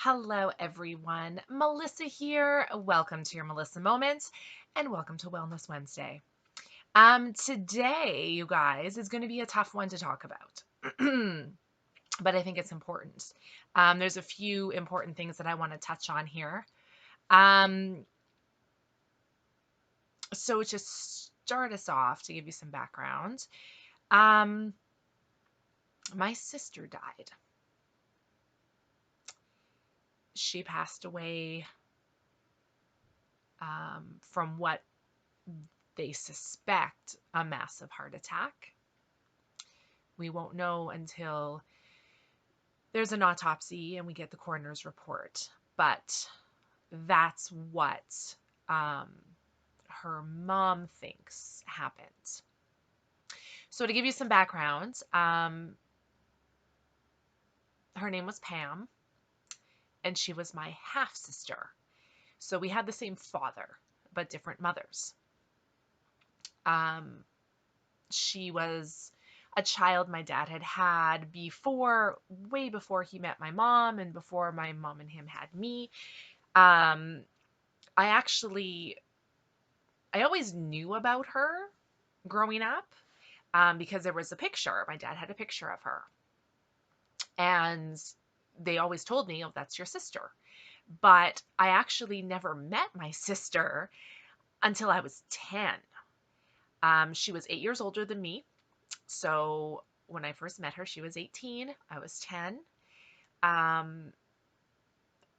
Hello, everyone. Melissa here. Welcome to your Melissa Moment and welcome to Wellness Wednesday. Today, you guys, is going to be a tough one to talk about, but I think it's important. There's a few important things that I want to touch on here. Um, so to start us off, to give you some background, um, my sister died. She passed away from what they suspect a massive heart attack. We won't know until there's an autopsy and we get the coroner's report. But that's what um, her mom thinks happened. So, to give you some background, her name was Pam, and she was my half sister. So, we had the same father, but different mothers. Um, she was a child my dad had way before he met my mom and before my mom and him had me. Um, I actually, I always knew about her growing up because there was a picture. My dad had a picture of her. And they always told me, oh, that's your sister. But I actually never met my sister until I was 10. She was 8 years older than me. So when I first met her, she was 18. I was 10. Um,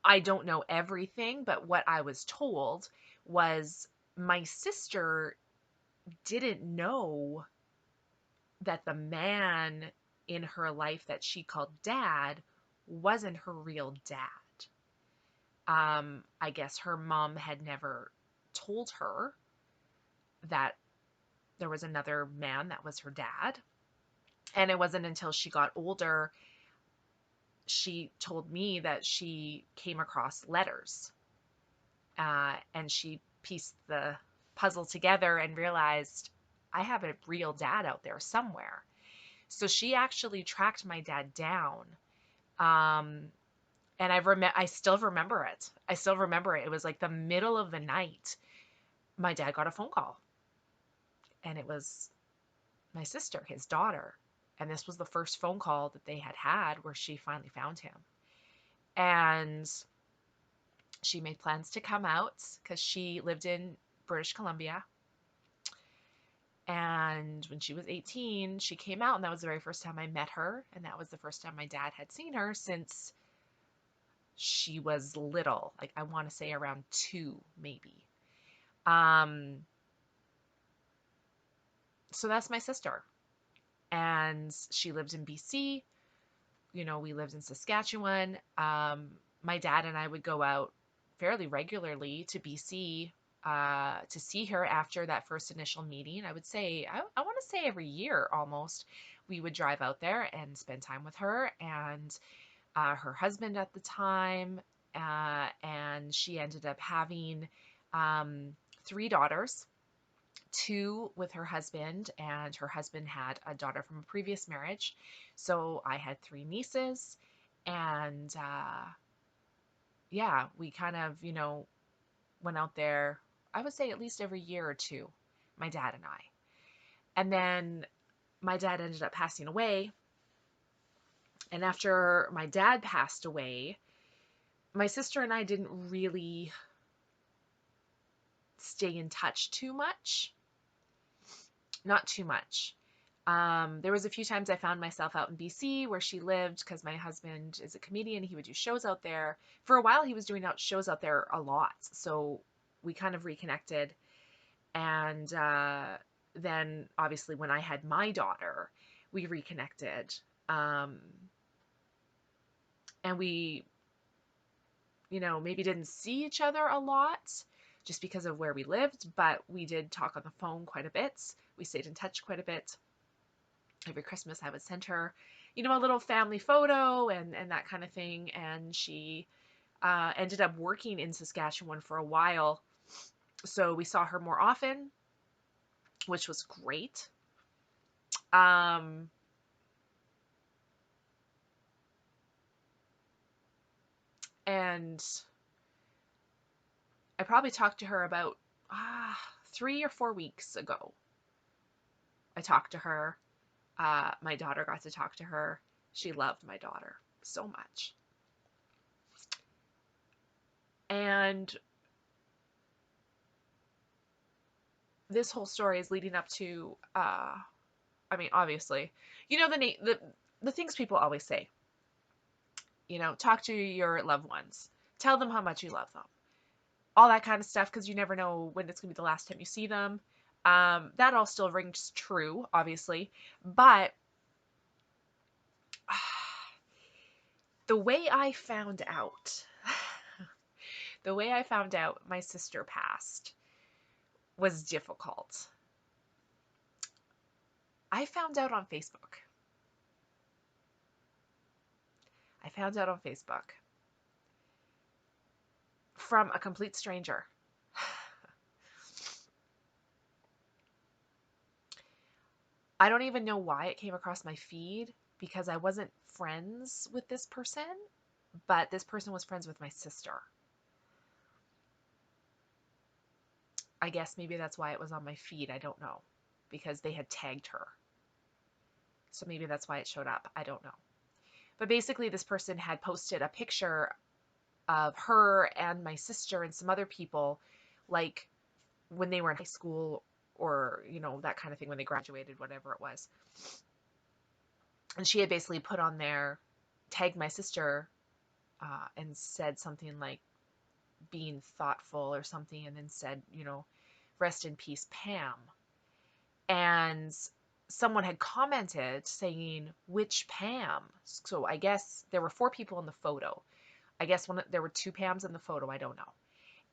I don't know everything, but what I was told was my sister didn't know that the man in her life that she called dad wasn't her real dad. I guess her mom had never told her that there was another man that was her dad. And it wasn't until she got older, she told me that she came across letters and she pieced the puzzle together and realized I have a real dad out there somewhere. So she actually tracked my dad down. Um, and I still remember it. I still remember it. It was like the middle of the night. My dad got a phone call, and it was my sister, his daughter. And this was the first phone call that they had had where she finally found him. And she made plans to come out because she lived in British Columbia. And when she was 18, she came out, and that was the very first time I met her. And that was the first time my dad had seen her since she was little. Like, I want to say around 2, maybe. Um, so that's my sister. And she lived in BC. We lived in Saskatchewan. My dad and I would go out fairly regularly to BC to see her after that first initial meeting. I would say, I want to say every year almost, we would drive out there and spend time with her and her husband at the time. And she ended up having 3 daughters, 2 with her husband, and her husband had a daughter from a previous marriage. So I had 3 nieces, and yeah, we kind of, went out there, I would say at least every year or two, my dad and I. And then my dad ended up passing away. And after my dad passed away, my sister and I didn't really stay in touch too much. Not too much. There was a few times I found myself out in BC where she lived because my husband is a comedian. He would do shows out there. For a while, he was doing shows out there a lot. So we kind of reconnected. And then, obviously, when I had my daughter, we reconnected. Um, and we, maybe didn't see each other a lot just because of where we lived, but we did talk on the phone quite a bit. We stayed in touch quite a bit. Every Christmas I would send her, a little family photo and that kind of thing. And she ended up working in Saskatchewan for a while. So we saw her more often, which was great. Um, And I probably talked to her about 3 or 4 weeks ago. I talked to her. My daughter got to talk to her. She loved my daughter so much. And this whole story is leading up to, I mean, obviously, you know, the things people always say, you know, talk to your loved ones, tell them how much you love them, all that kind of stuff, because you never know when it's going to be the last time you see them. That all still rings true, obviously, but the way I found out, the way I found out my sister passed was difficult. I found out on Facebook. I found out on Facebook from a complete stranger. I don't even know why it came across my feed, because I wasn't friends with this person, but this person was friends with my sister. I guess maybe that's why it was on my feed. I don't know, because they had tagged her. So maybe that's why it showed up. I don't know. But basically, this person had posted a picture of her and my sister and some other people, like when they were in high school, or, you know, that kind of thing, when they graduated, whatever it was. And she had basically put on there, tagged my sister, and said something like being thoughtful or something, and then said, you know, rest in peace, Pam. And someone had commented saying, which Pam? So I guess there were 4 people in the photo. I guess there were 2 Pams in the photo. I don't know.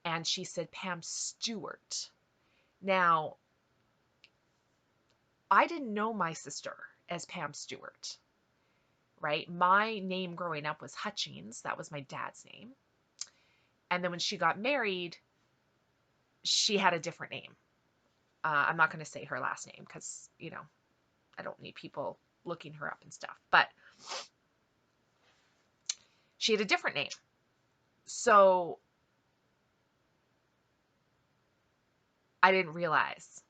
And she said Pam Stewart. Now, I didn't know my sister as Pam Stewart, right? My name growing up was Hutchings. That was my dad's name. And then when she got married, she had a different name. I'm not going to say her last name because, you know, I don't need people looking her up and stuff. But she had a different name. So I didn't realize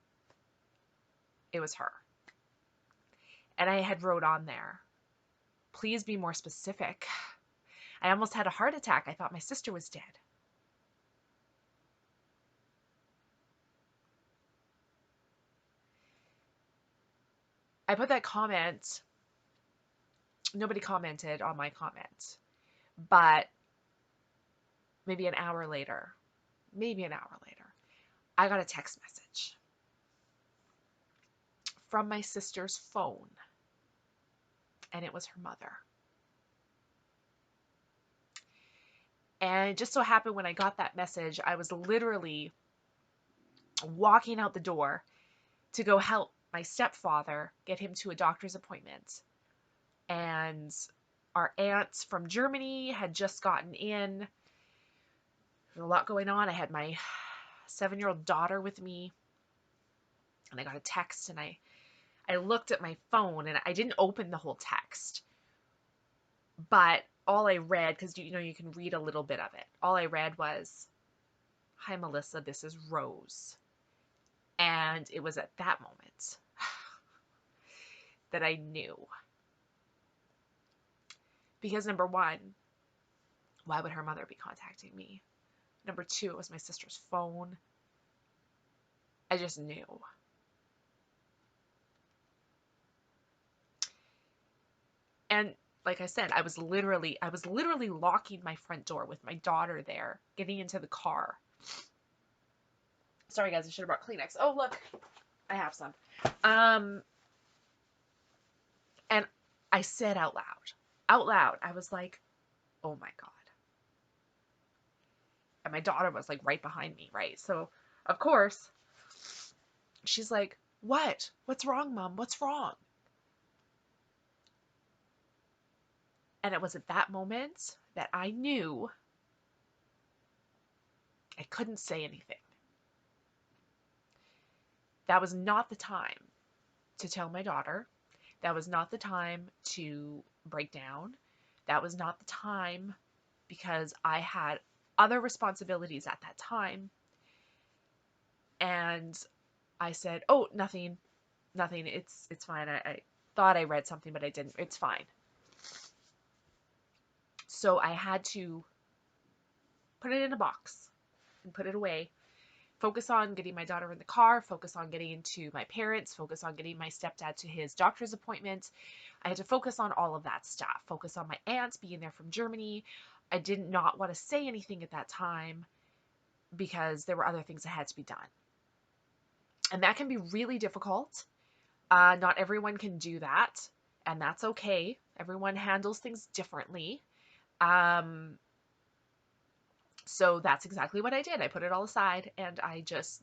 it was her. And I had wrote on there, please be more specific. I almost had a heart attack. I thought my sister was dead. I put that comment. Nobody commented on my comment. But maybe an hour later, I got a text message from my sister's phone. And it was her mother. And it just so happened when I got that message, I was literally walking out the door to go help my stepfather get him to a doctor's appointment. And our aunts from Germany had just gotten in. There was a lot going on. I had my 7-year-old daughter with me. And I got a text, and I looked at my phone, and I didn't open the whole text. But all I read, because you know you can read a little bit of it, all I read was, "Hi Melissa, this is Rose." And it was at that moment that I knew. Because number one, why would her mother be contacting me? Number two, it was my sister's phone. I just knew. And like I said, I was literally locking my front door with my daughter there, getting into the car. Sorry guys, I should have brought Kleenex. Oh look, I have some. And I said out loud, I was like, oh my God. And my daughter was like right behind me, right? So of course, she's like, what? What's wrong, Mom? What's wrong? And it was at that moment that I knew I couldn't say anything. That was not the time to tell my daughter. That was not the time to break down. That was not the time because I had other responsibilities at that time. And I said, "Oh, nothing, nothing. It's fine. I thought I read something, but I didn't. It's fine." So I had to put it in a box and put it away. Focus on getting my daughter in the car, focus on getting to my parents, focus on getting my stepdad to his doctor's appointment. I had to focus on all of that stuff, focus on my aunts being there from Germany. I did not want to say anything at that time because there were other things that had to be done. And that can be really difficult. Not everyone can do that, and that's okay. Everyone handles things differently. Um, so that's exactly what I did. I put it all aside and I just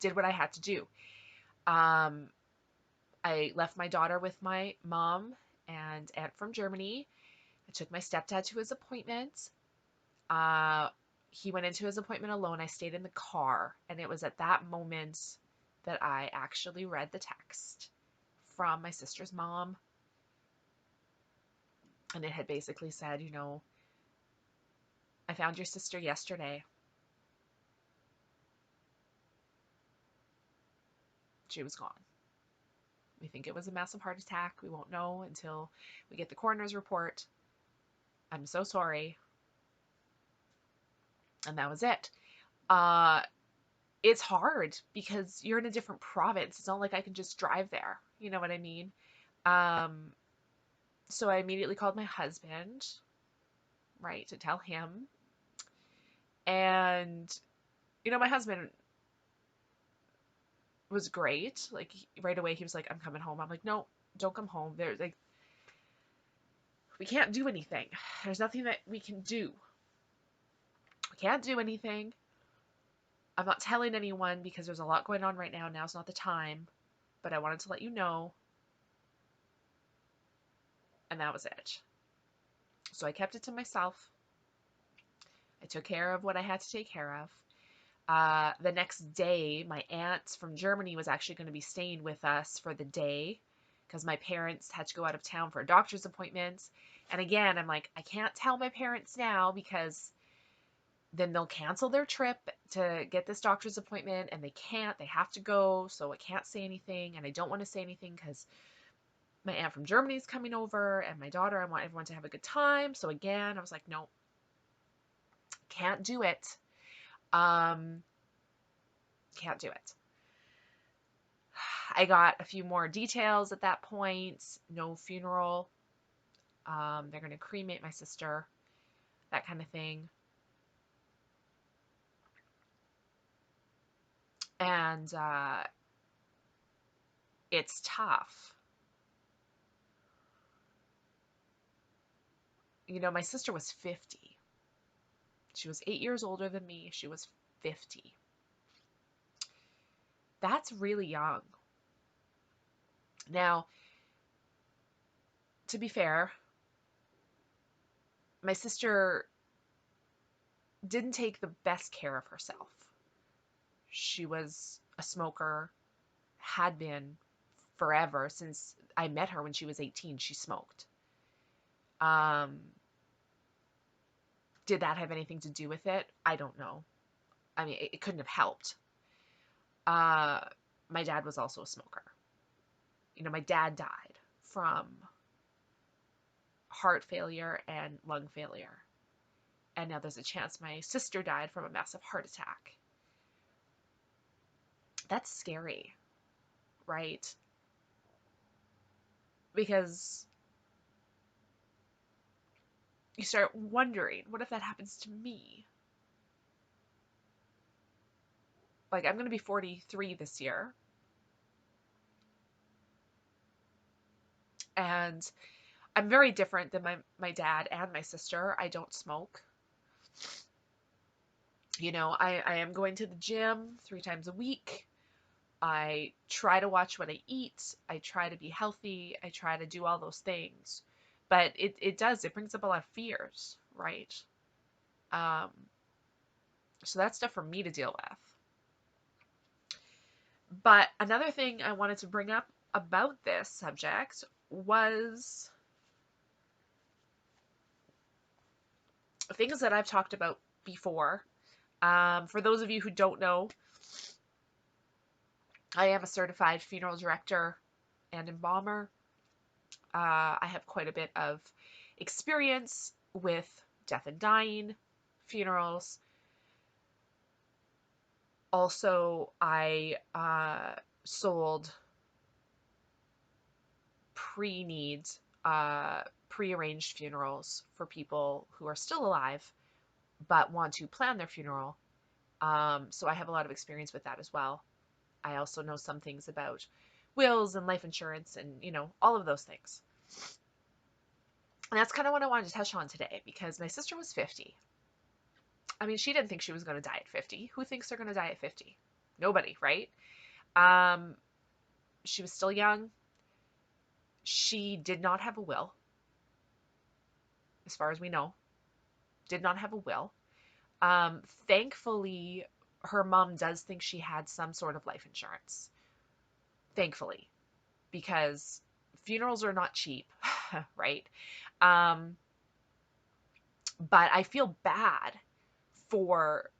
did what I had to do. Um, I left my daughter with my mom and aunt from Germany. I took my stepdad to his appointment. Uh, he went into his appointment alone. I stayed in the car, and it was at that moment that I actually read the text from my sister's mom. And it had basically said, "I found your sister yesterday. She was gone. We think it was a massive heart attack. We won't know until we get the coroner's report. I'm so sorry." And that was it. Uh, it's hard because you're in a different province. It's not like I can just drive there. You know what I mean? Um, so I immediately called my husband, right, to tell him. And, my husband was great. Like, right away, he was like, "I'm coming home." I'm like, "No, don't come home. There's like, we can't do anything. There's nothing that we can do. We can't do anything. I'm not telling anyone because there's a lot going on right now. Now's not the time. But I wanted to let you know." And that was it. So I kept it to myself. I took care of what I had to take care of. The next day, my aunt from Germany was actually going to be staying with us for the day because my parents had to go out of town for a doctor's appointment. And again, I'm like, I can't tell my parents now because then they'll cancel their trip to get this doctor's appointment and they can't. They have to go. So I can't say anything. And I don't want to say anything because my aunt from Germany is coming over and my daughter, I want everyone to have a good time. So again, I was like, no, can't do it. Um, can't do it. I got a few more details at that point. No funeral. They're going to cremate my sister, that kind of thing. And it's tough. My sister was 50. She was 8 years older than me. She was 50. That's really young. Now, to be fair, my sister didn't take the best care of herself. She was a smoker, had been forever since I met her when she was 18. She smoked. Um, did that have anything to do with it? I don't know. I mean, it couldn't have helped. Uh, my dad was also a smoker. My dad died from heart failure and lung failure. And now there's a chance my sister died from a massive heart attack. That's scary, right? Because you start wondering, what if that happens to me? Like, I'm going to be 43 this year. And I'm very different than my dad and my sister. I don't smoke. I am going to the gym 3 times a week. I try to watch what I eat. I try to be healthy. I try to do all those things. But it brings up a lot of fears, right? Um, so that's stuff for me to deal with. But another thing I wanted to bring up about this subject was things that I've talked about before. For those of you who don't know, I am a certified funeral director and embalmer. I have quite a bit of experience with death and dying, funerals. Also, I sold pre-needs, pre-arranged funerals for people who are still alive but want to plan their funeral. So I have a lot of experience with that as well. I also know some things about wills and life insurance and, all of those things. And that's kind of what I wanted to touch on today because my sister was 50. I mean, she didn't think she was going to die at 50. Who thinks they're going to die at 50? Nobody, right? Um, she was still young. She did not have a will, as far as we know. Did not have a will. Thankfully, her mom does think she had some sort of life insurance. Thankfully, because funerals are not cheap, right? Um, but I feel bad for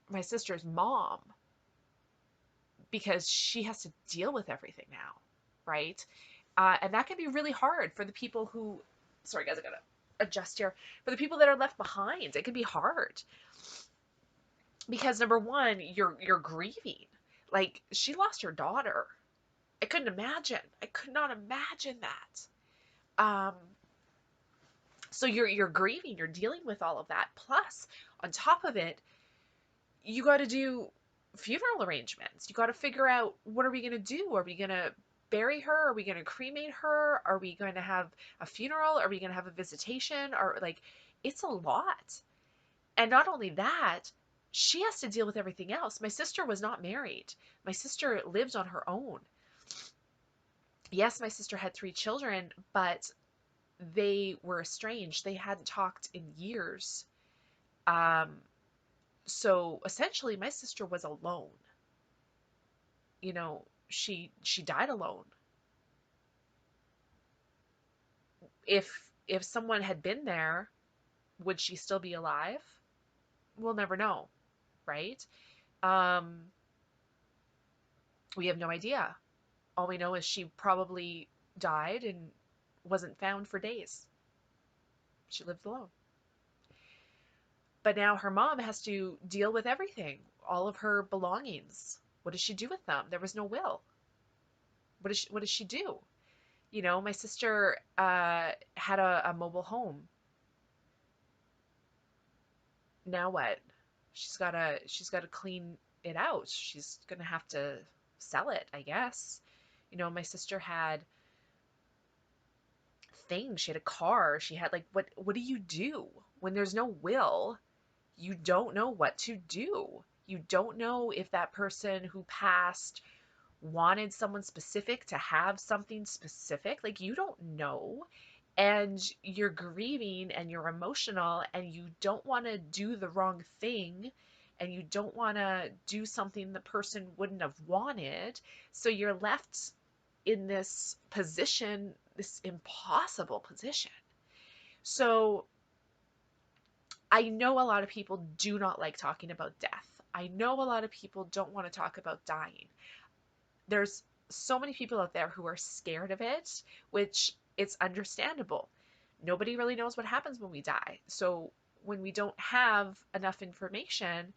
my sister's mom because she has to deal with everything now, right? And that can be really hard for the people who, sorry guys, I gotta adjust here. For the people that are left behind, it can be hard because number one, you're grieving. Like she lost her daughter. I couldn't imagine. I could not imagine that. So you're grieving. You're dealing with all of that. Plus, on top of it, you got to do funeral arrangements. You got to figure out what are we going to do? Are we going to bury her? Are we going to cremate her? Are we going to have a funeral? Are we going to have a visitation? Or like, it's a lot. And not only that, she has to deal with everything else. My sister was not married. My sister lived on her own. Yes, my sister had 3 children, but they were estranged. They hadn't talked in years. Um, so essentially, my sister was alone. She died alone. If someone had been there, would she still be alive? We'll never know, right? Um, we have no idea. All we know is she probably died and wasn't found for days. She lived alone. But now her mom has to deal with everything, all of her belongings. What does she do with them? There was no will. What does she do? My sister had a mobile home. Now what? She's gotta clean it out. She's gonna have to sell it, I guess. My sister had things. She had a car. She had like what do you do when there's no will? You don't know what to do. You don't know if that person who passed wanted someone specific to have something specific. Like you don't know. And you're grieving and you're emotional and you don't want to do the wrong thing and you don't want to do something the person wouldn't have wanted. So you're left in this position, this impossible position. So I know a lot of people do not like talking about death. I know a lot of people don't want to talk about dying. There's so many people out there who are scared of it, which it's understandable. Nobody really knows what happens when we die. So when we don't have enough information,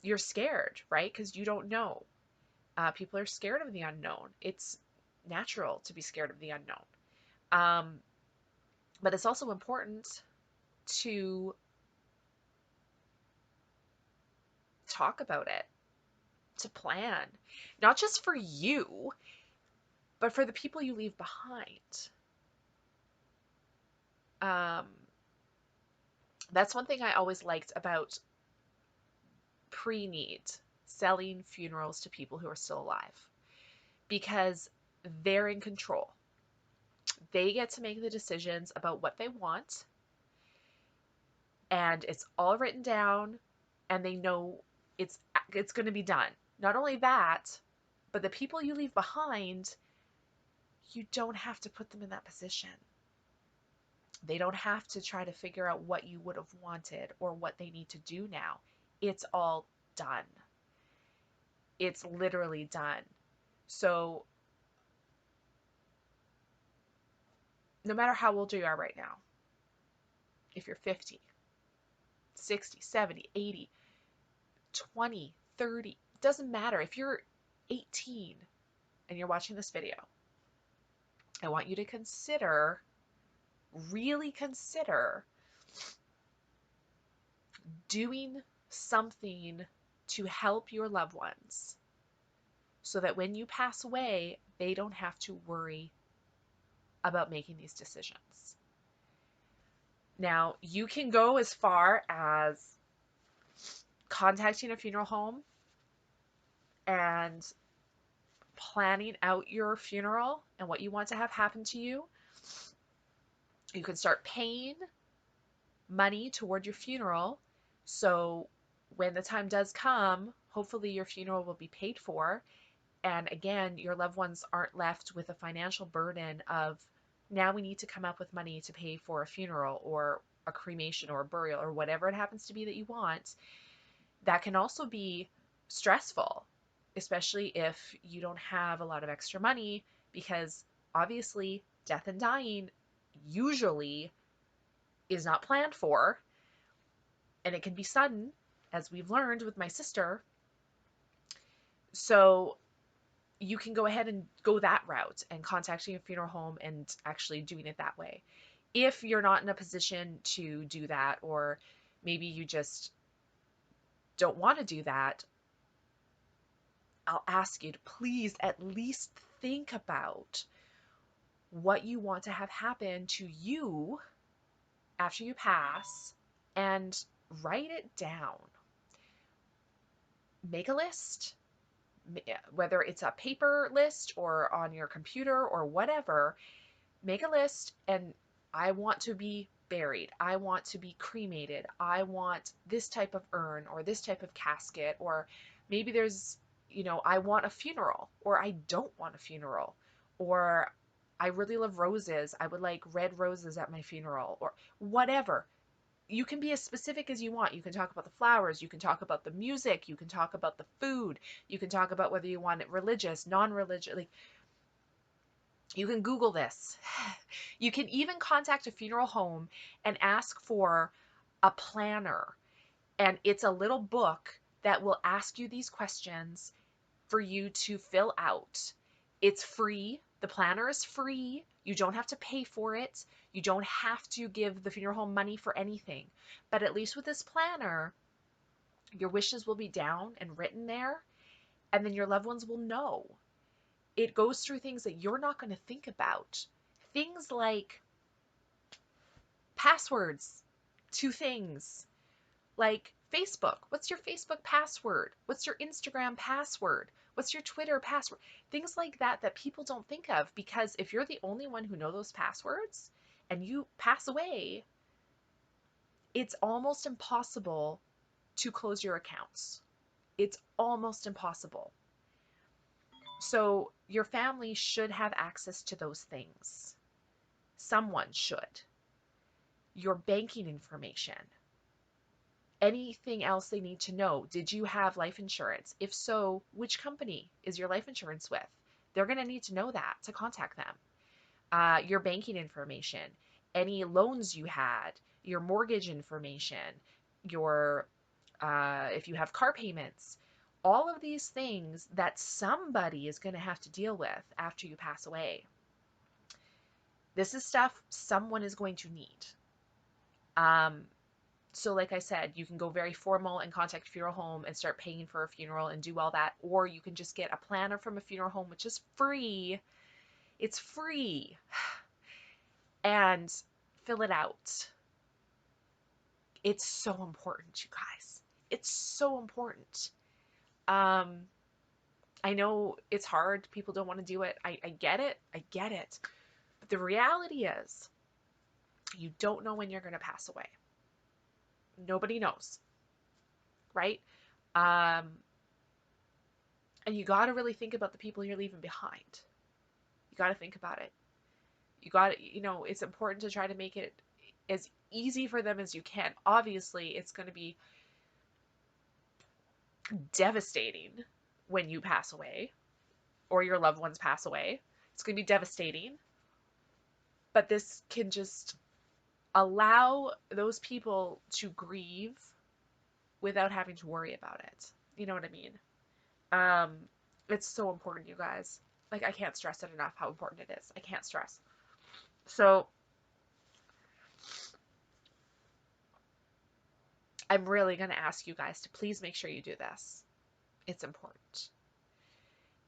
you're scared, right? Because you don't know. People are scared of the unknown. It's natural to be scared of the unknown. Um, but it's also important to talk about it, to plan, not just for you, but for the people you leave behind. Um, that's one thing I always liked about pre-need, selling funerals to people who are still alive, because they're in control. They get to make the decisions about what they want, and it's all written down, and they know it's going to be done. Not only that, but the people you leave behind, you don't have to put them in that position. They don't have to try to figure out what you would have wanted or what they need to do now. It's all done. It's literally done. So, no matter how old you are right now, if you're 50, 60, 70, 80, 20, 30, it doesn't matter. If you're 18 and you're watching this video, I want you to consider, really consider doing something to help your loved ones so that when you pass away, they don't have to worry about making these decisions. Now, you can go as far as contacting a funeral home and planning out your funeral and what you want to have happen to you. You can start paying money toward your funeral. So when the time does come, hopefully your funeral will be paid for. And again, your loved ones aren't left with a financial burden of now we need to come up with money to pay for a funeral or a cremation or a burial or whatever it happens to be that you want. That can also be stressful, especially if you don't have a lot of extra money, because obviously death and dying usually is not planned for, and it can be sudden, as we've learned with my sister. So you can go ahead and go that route and contacting a funeral home and actually doing it that way. If you're not in a position to do that, or maybe you just don't want to do that, I'll ask you to please at least think about what you want to have happen to you after you pass and write it down. Make a list, whether it's a paper list or on your computer or whatever. Make a list and I want to be buried. I want to be cremated. I want this type of urn or this type of casket, or maybe there's, I want a funeral or I don't want a funeral, or I really love roses. I would like red roses at my funeral, or whatever. You can be as specific as you want. You can talk about the flowers, you can talk about the music, you can talk about the food, you can talk about whether you want it religious, non-religious. Like, you can Google this. You can even contact a funeral home and ask for a planner. And it's a little book that will ask you these questions for you to fill out. It's free. The planner is free. You don't have to pay for it. You don't have to give the funeral home money for anything. But at least with this planner, your wishes will be down and written there, and then your loved ones will know. It goes through things that you're not going to think about. Things like passwords to things like Facebook. What's your Facebook password? What's your Instagram password? What's your Twitter password? Things like that that people don't think of, because if you're the only one who knows those passwords and you pass away, it's almost impossible to close your accounts. It's almost impossible. So your family should have access to those things. Someone should. Your banking information, anything else they need to know. Did you have life insurance? If so, which company is your life insurance with? They're going to need to know that to contact them. Your banking information, any loans you had, your mortgage information, your if you have car payments, all of these things that somebody is going to have to deal with after you pass away. This is stuff someone is going to need. So like I said, you can go very formal and contact a funeral home and start paying for a funeral and do all that. Or you can just get a planner from a funeral home, which is free. It's free. And fill it out. It's so important, you guys. It's so important. Um, I know it's hard. People don't want to do it. I get it. I get it. But the reality is, you don't know when you're going to pass away. Nobody knows, right? Um, and you got to really think about the people you're leaving behind. You got to think about it. You got to, it's important to try to make it as easy for them as you can. Obviously, it's going to be devastating when you pass away or your loved ones pass away. It's going to be devastating. But this can just allow those people to grieve without having to worry about it. You know what I mean? Um, it's so important, you guys. Like, I can't stress it enough how important it is. I can't stress. So, I'm really going to ask you guys to please make sure you do this. It's important.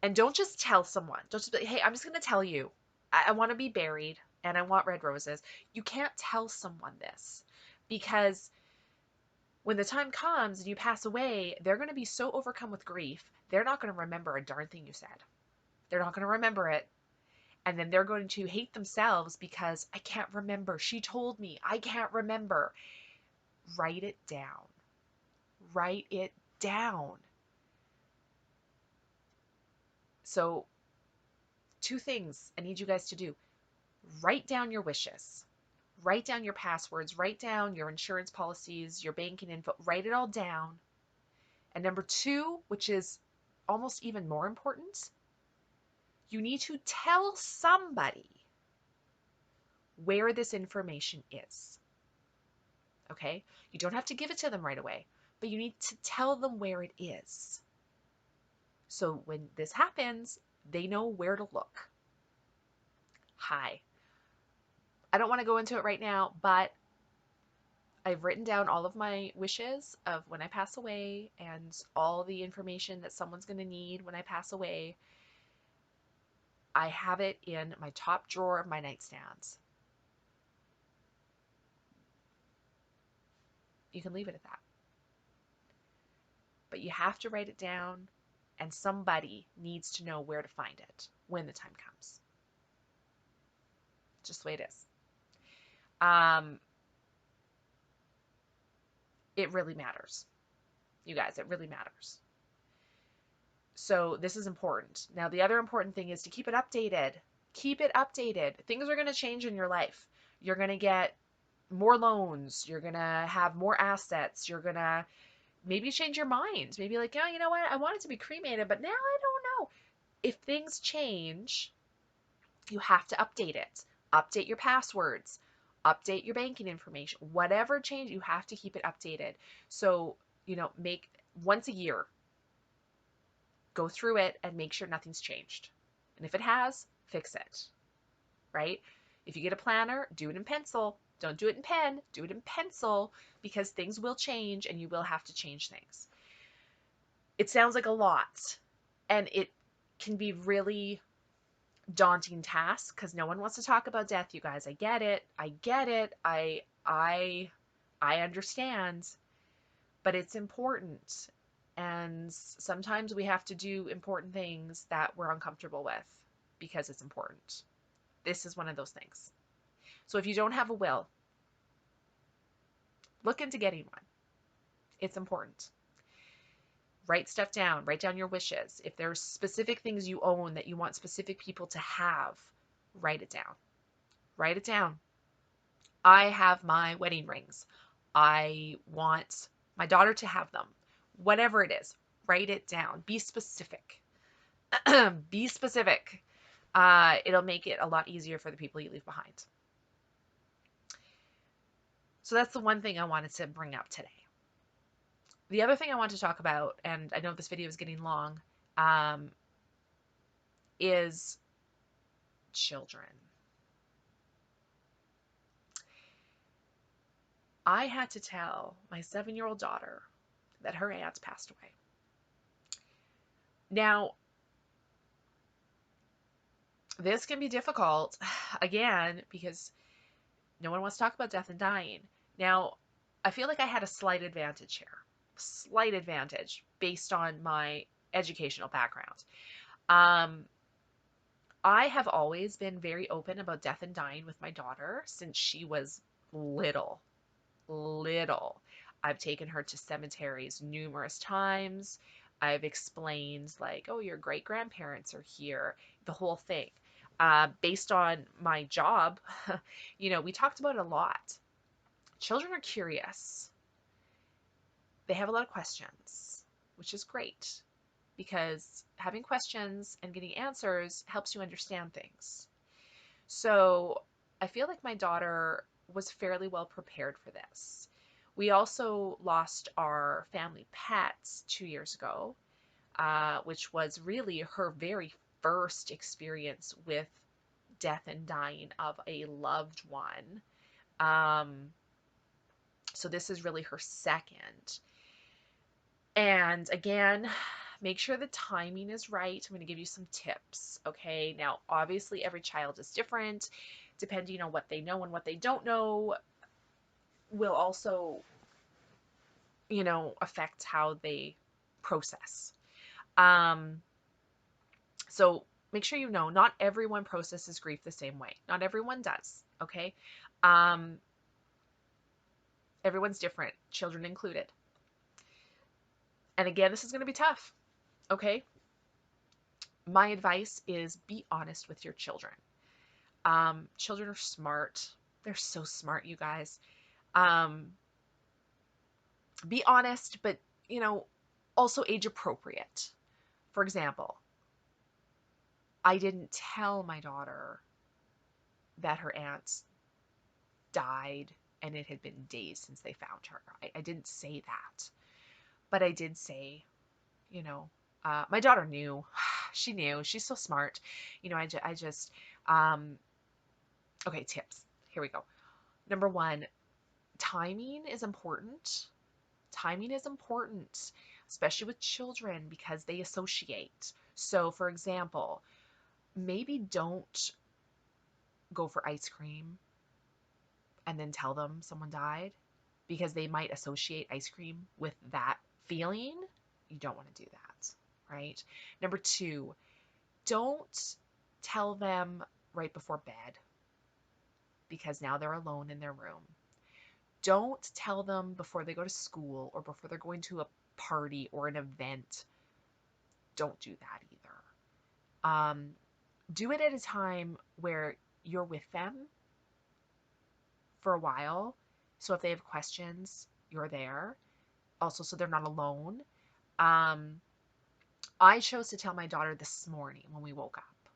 And don't just tell someone. Don't just be like, hey, I'm just going to tell you. I want to be buried and I want red roses. You can't tell someone this because when the time comes and you pass away, they're going to be so overcome with grief, they're not going to remember a darn thing you said. They're not going to remember it. And then they're going to hate themselves because I can't remember. She told me. I can't remember. Write it down. Write it down. So, two things I need you guys to do. Write down your wishes. Write down your passwords. Write down your insurance policies, your banking info. Write it all down. And number two, which is almost even more important, you need to tell somebody where this information is. Okay? You don't have to give it to them right away, but you need to tell them where it is. So when this happens, they know where to look. Hi. I don't want to go into it right now, but I've written down all of my wishes of when I pass away and all the information that someone's going to need when I pass away. I have it in my top drawer of my nightstand. You can leave it at that. But you have to write it down, and somebody needs to know where to find it when the time comes. Just the way it is. It really matters. You guys, it really matters. So this is important. Now, the other important thing is to keep it updated. Keep it updated. Things are going to change in your life. You're going to get more loans. You're going to have more assets. You're going to maybe change your mind. Maybe like, oh, you know what? I want it to be cremated, but now I don't know. If things change, you have to update it. Update your passwords. Update your banking information. Whatever change, you have to keep it updated. So, make once a year, go through it and make sure nothing's changed. And if it has, fix it, right? If you get a planner, do it in pencil. Don't do it in pen, do it in pencil because things will change and you will have to change things. It sounds like a lot and it can be really daunting task because no one wants to talk about death, you guys. I get it. I understand, but it's important. And sometimes we have to do important things that we're uncomfortable with because it's important. This is one of those things. So if you don't have a will, look into getting one. It's important. Write stuff down. Write down your wishes. If there's specific things you own that you want specific people to have, write it down. Write it down. I have my wedding rings. I want my daughter to have them. Whatever it is, write it down. Be specific. Be specific. It'll make it a lot easier for the people you leave behind. So that's the one thing I wanted to bring up today. The other thing I want to talk about, and I know this video is getting long, is children. I had to tell my 7-year-old daughter that her aunt passed away. Now, this can be difficult, again, because no one wants to talk about death and dying. Now, I feel like I had a slight advantage here. Slight advantage based on my educational background. I have always been very open about death and dying with my daughter since she was little. Little. I've taken her to cemeteries numerous times. I've explained, like, oh, your great grandparents are here, the whole thing. Based on my job, we talked about it a lot. Children are curious. They have a lot of questions, which is great because having questions and getting answers helps you understand things. So I feel like my daughter was fairly well prepared for this. We also lost our family pets 2 years ago, which was really her very first experience with death and dying of a loved one. Um, so this is really her second. And again, make sure the timing is right. I'm going to give you some tips. Okay. Now, obviously, every child is different. Depending on what they know and what they don't know, will also, affect how they process. Um, so make sure you know not everyone processes grief the same way. Not everyone does. Okay. Um, everyone's different, children included. And again, this is going to be tough. Okay. My advice is be honest with your children. Children are smart. They're so smart, you guys. Um, be honest, but, you know, also age appropriate. For example, I didn't tell my daughter that her aunt died and it had been days since they found her. I didn't say that. But I did say, you know, my daughter knew. She knew. She's so smart. I just, um, okay, tips. Here we go. Number one, timing is important. Timing is important, especially with children because they associate. So, for example, maybe don't go for ice cream and then tell them someone died because they might associate ice cream with that feeling. You don't want to do that, right? Number two, don't tell them right before bed because now they're alone in their room. Don't tell them before they go to school or before they're going to a party or an event. Don't do that either. Do it at a time where you're with them for a while. So if they have questions, you're there. Also, so they're not alone. Um, I chose to tell my daughter this morning when we woke up.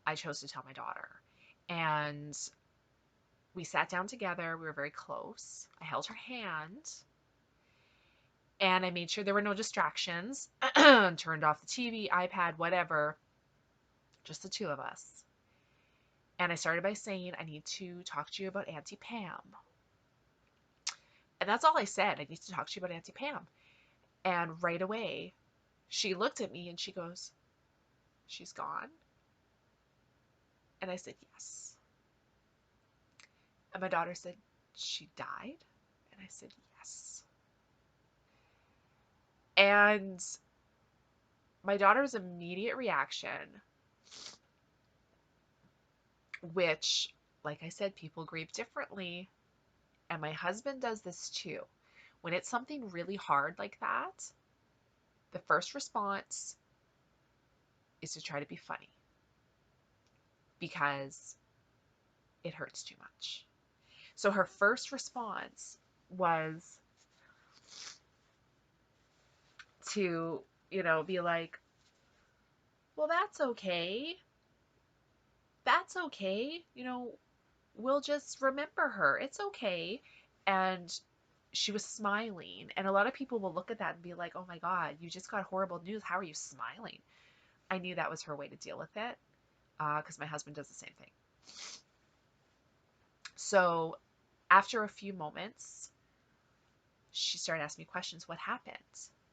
I chose to tell my daughter. And we sat down together. We were very close. I held her hand and I made sure there were no distractions. Turned off the TV, iPad, whatever. Just the two of us. And I started by saying, I need to talk to you about Auntie Pam. And that's all I said. I need to talk to you about Auntie Pam. And right away, she looked at me and she goes, she's gone? And I said, yes. And my daughter said, she died? And I said, yes. And my daughter's immediate reaction, which, like I said, people grieve differently. And my husband does this too. When it's something really hard like that, the first response is to try to be funny because it hurts too much. So her first response was to, be like, well, that's okay. That's okay. We'll just remember her. It's okay. And she was smiling. And a lot of people will look at that and be like, oh my God, you just got horrible news. How are you smiling? I knew that was her way to deal with it because my husband does the same thing. So after a few moments, she started asking me questions. What happened?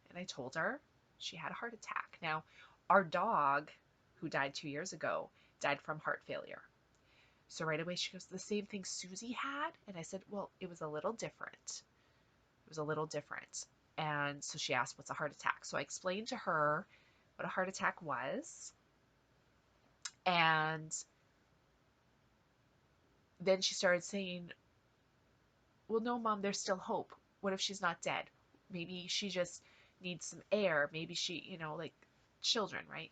And I told her she had a heart attack. Now, our dog, who died 2 years ago, died from heart failure. So right away she goes, the same thing Susie had? And I said, well, it was a little different. It was a little different. And so she asked, what's a heart attack? So I explained to her what a heart attack was. And then she started saying, well, no, Mom, there's still hope. What if she's not dead? Maybe she just needs some air. Maybe she, like children, right?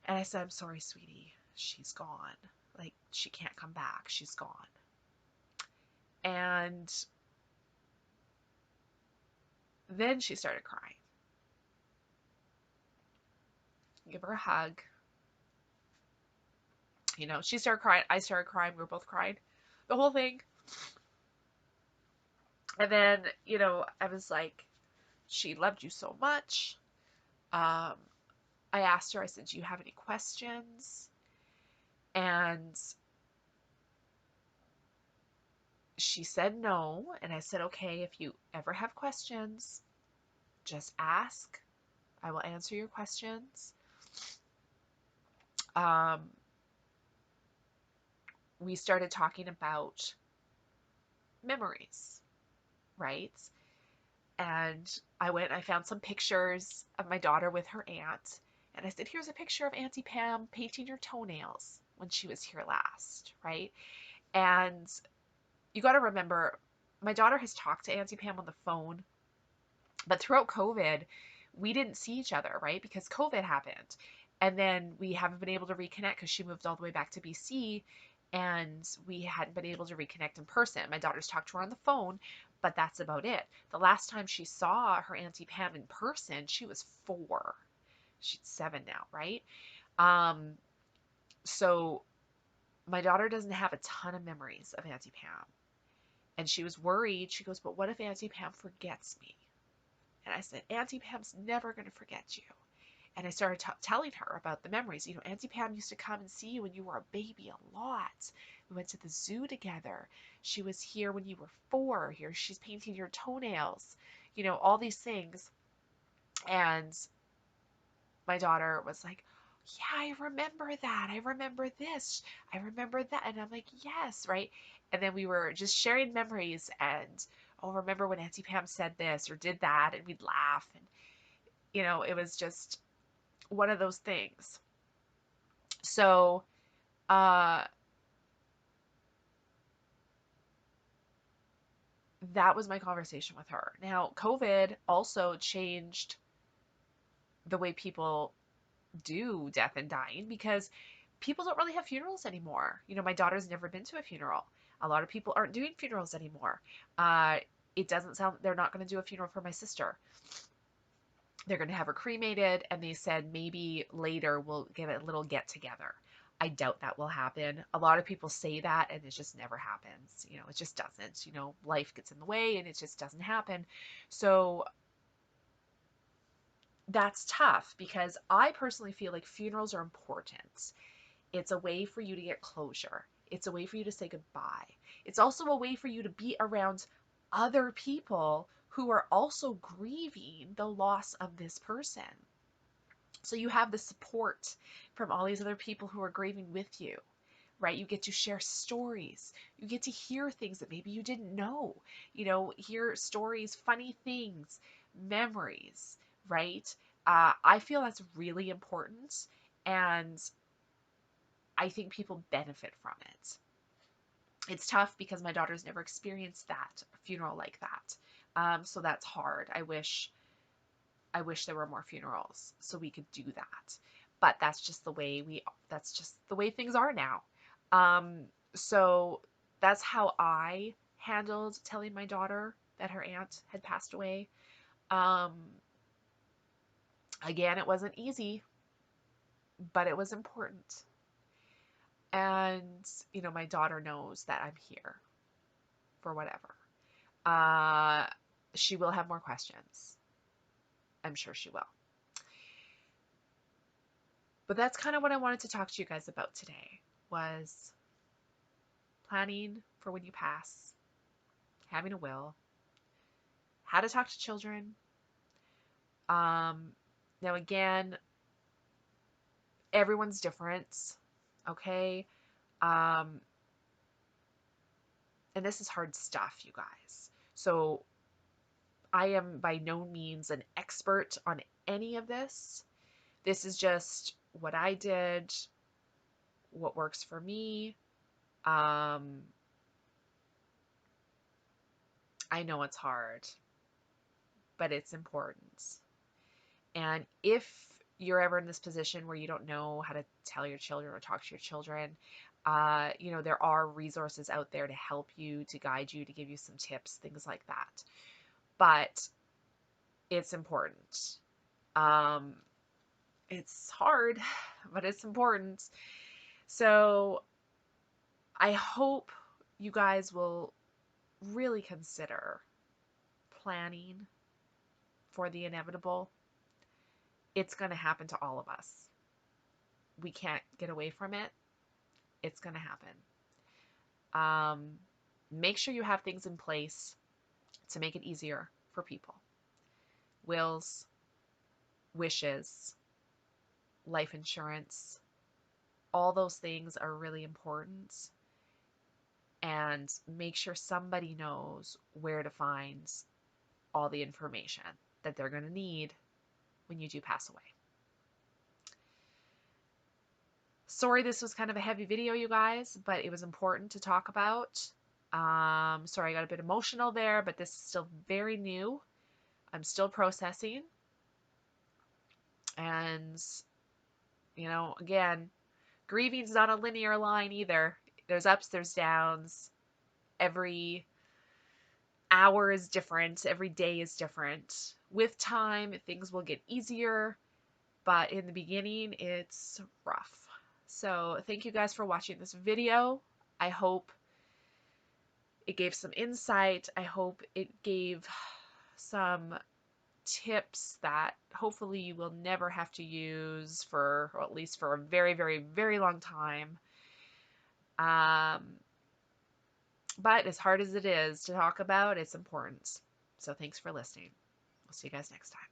And I said, I'm sorry, sweetie. She's gone. Like, she can't come back. She's gone. And then she started crying. Give her a hug. She started crying. I started crying. We were both crying. The whole thing. And then, I was like, she loved you so much. Um, I asked her, I said, do you have any questions? And she said no. And I said, okay, if you ever have questions, just ask. I will answer your questions. Um, we started talking about memories, right? And I found some pictures of my daughter with her aunt. And I said, here's a picture of Auntie Pam painting your toenails when she was here last, right? And you got to remember, my daughter has talked to Auntie Pam on the phone, but throughout COVID, we didn't see each other, right? Because COVID happened. And then we haven't been able to reconnect because she moved all the way back to BC and we hadn't been able to reconnect in person. My daughter's talked to her on the phone, but that's about it. The last time she saw her Auntie Pam in person, she was 4. She's 7 now, right? Um, so my daughter doesn't have a ton of memories of Auntie Pam. And she was worried. She goes, but what if Auntie Pam forgets me? And I said, Auntie Pam's never going to forget you. And I started telling her about the memories. Auntie Pam used to come and see you when you were a baby a lot. We went to the zoo together. She was here when you were 4. Here, she's painting your toenails. All these things. And my daughter was like, yeah, I remember that. I remember this. I remember that. And I'm like, yes, right? And then we were just sharing memories and, oh, remember when Auntie Pam said this or did that? And we'd laugh. And, it was just one of those things. So, uh, that was my conversation with her. Now, COVID also changed the way people do death and dying because people don't really have funerals anymore. My daughter's never been to a funeral. A lot of people aren't doing funerals anymore. Uh, it doesn't sound they're not going to do a funeral for my sister. They're going to have her cremated, and they said maybe later we'll give it a little get together. I doubt that will happen. A lot of people say that, and it just never happens. It just doesn't. Life gets in the way, and it just doesn't happen. So that's tough because I personally feel like funerals are important. It's a way for you to get closure. It's a way for you to say goodbye. It's also a way for you to be around other people who are also grieving the loss of this person. So you have the support from all these other people who are grieving with you, right? You get to share stories. You get to hear things that maybe you didn't know, hear stories, funny things, memories, right? I feel that's really important. And I think people benefit from it. It's tough because my daughter's never experienced that funeral like that. So that's hard. I wish there were more funerals so we could do that. But that's just the way things are now. Um, so that's how I handled telling my daughter that her aunt had passed away. Um, again, it wasn't easy, but it was important. And, my daughter knows that I'm here for whatever. Uh, she will have more questions. I'm sure she will. But that's kind of what I wanted to talk to you guys about today was planning for when you pass, having a will, how to talk to children. Um, now again, everyone's different, okay? Um, and this is hard stuff, you guys. So I am by no means an expert on any of this. This is just what I did, what works for me. Um, I know it's hard, but it's important. And if you're ever in this position where you don't know how to tell your children or talk to your children, There are resources out there to help you, to guide you, to give you some tips, things like that. But it's important. Um, it's hard, but it's important. So I hope you guys will really consider planning for the inevitable. It's going to happen to all of us. We can't get away from it. It's going to happen. Um, Make sure you have things in place to make it easier for people. Wills, wishes, life insurance, all those things are really important. And make sure somebody knows where to find all the information that they're going to need when you do pass away. Sorry, this was kind of a heavy video, you guys, but it was important to talk about. Sorry, I got a bit emotional there, but this is still very new. I'm still processing. And, again, grieving's not a linear line either. There's ups, there's downs. Every hour is different. Every day is different. With time, things will get easier, but in the beginning, it's rough. So thank you guys for watching this video. I hope it gave some insight. I hope it gave some tips that hopefully you will never have to use for, or at least for a very, very, very long time. But as hard as it is to talk about, it's important. So thanks for listening. We'll see you guys next time.